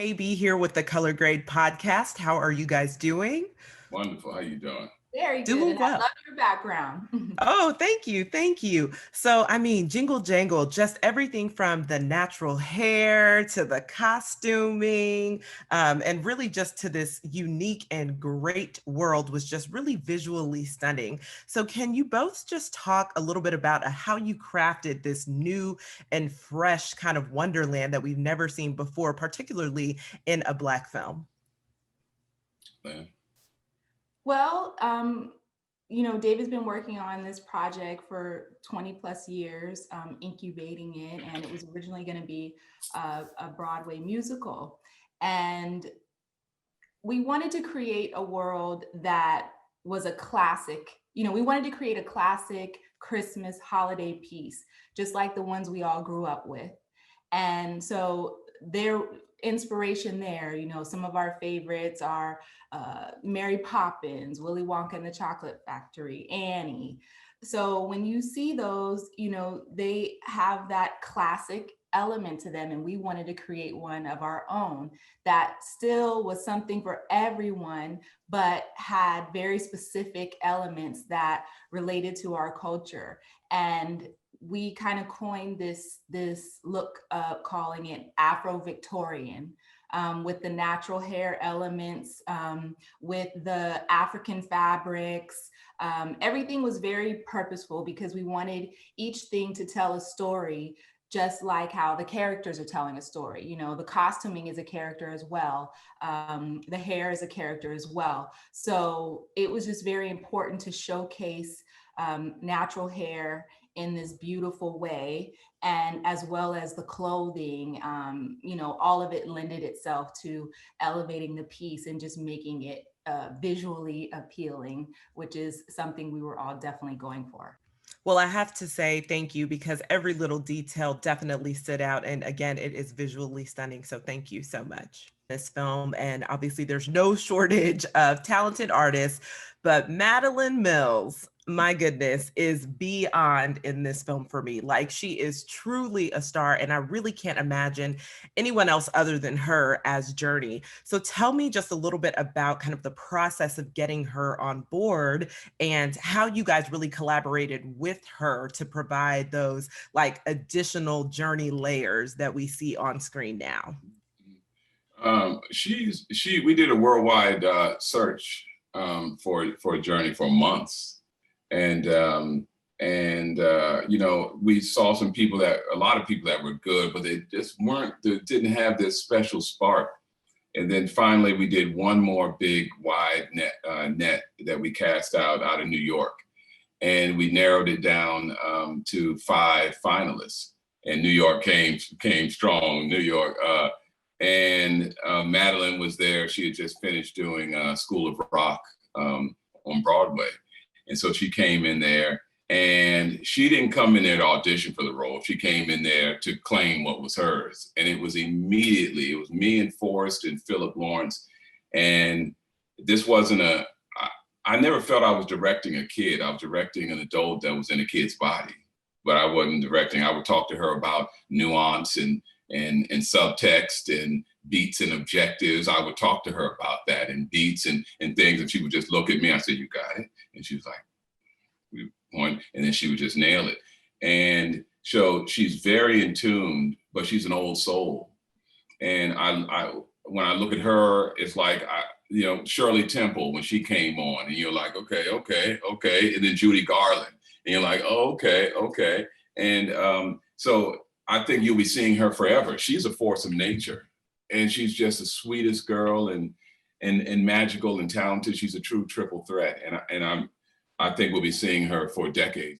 KB here with the Color Grade Podcast. How are you guys doing? Wonderful. How you doing? Very good. Doing And I well. love your background. Oh, thank you. Thank you. So, Jingle Jangle, just everything from the natural hair to the costuming, and really just to this unique and great world was just really visually stunning. So, can you both just talk a little bit about how you crafted this new and fresh kind of wonderland that we've never seen before, particularly in a Black film? Lynn? Well, David's been working on this project for 20 plus years, incubating it, and it was originally going to be a Broadway musical. And we wanted to create a world that was a classic. We wanted to create a classic Christmas holiday piece, just like the ones we all grew up with. And so their inspiration there, some of our favorites are Mary Poppins, Willy Wonka and the Chocolate Factory, Annie. So when you see those, they have that classic element to them. And we wanted to create one of our own that still was something for everyone, but had very specific elements that related to our culture. And we kind of coined this look, calling it Afro-Victorian, with the natural hair elements, with the African fabrics. Everything was very purposeful because we wanted each thing to tell a story, just like how the characters are telling a story. The costuming is a character as well. The hair is a character as well. So it was just very important to showcase natural hair in this beautiful way, and as well as the clothing, all of it lended itself to elevating the piece and just making it visually appealing, which is something we were all definitely going for. Well, I have to say thank you because every little detail definitely stood out. And again, it is visually stunning. So thank you so much. This film, and obviously there's no shortage of talented artists, but Madeline Mills, my goodness, is beyond in this film for me. Like, she is truly a star, and I really can't imagine anyone else other than her as Journey. So tell me just a little bit about kind of the process of getting her on board and how you guys really collaborated with her to provide those like additional Journey layers that we see on screen now. We did a worldwide search for Journey for months, and we saw a lot of people that were good, but they just didn't have this special spark. And then finally, we did one more big wide net that we cast out of New York, and we narrowed it down to 5 finalists. And New York came strong. New York. And Madeline was there. She had just finished doing School of Rock on Broadway. And so she came in there, and she didn't come in there to audition for the role. She came in there to claim what was hers. And it was me and Forrest and Philip Lawrence. And this wasn't I never felt I was directing a kid. I was directing an adult that was in a kid's body, but I wasn't directing. I would talk to her about nuance and subtext and beats and objectives. I would talk to her about that and beats and things, and she would just look at me. I said, "You got it," and she was like, "We want," and then she would just nail it. And so she's very in tune, but she's an old soul. And I when I look at her, it's like Shirley Temple when she came on, and you're like, okay, and then Judy Garland, and you're like, oh, okay, and so. I think you'll be seeing her forever. She's a force of nature, and she's just the sweetest girl and magical and talented. She's a true triple threat, and I think we'll be seeing her for decades.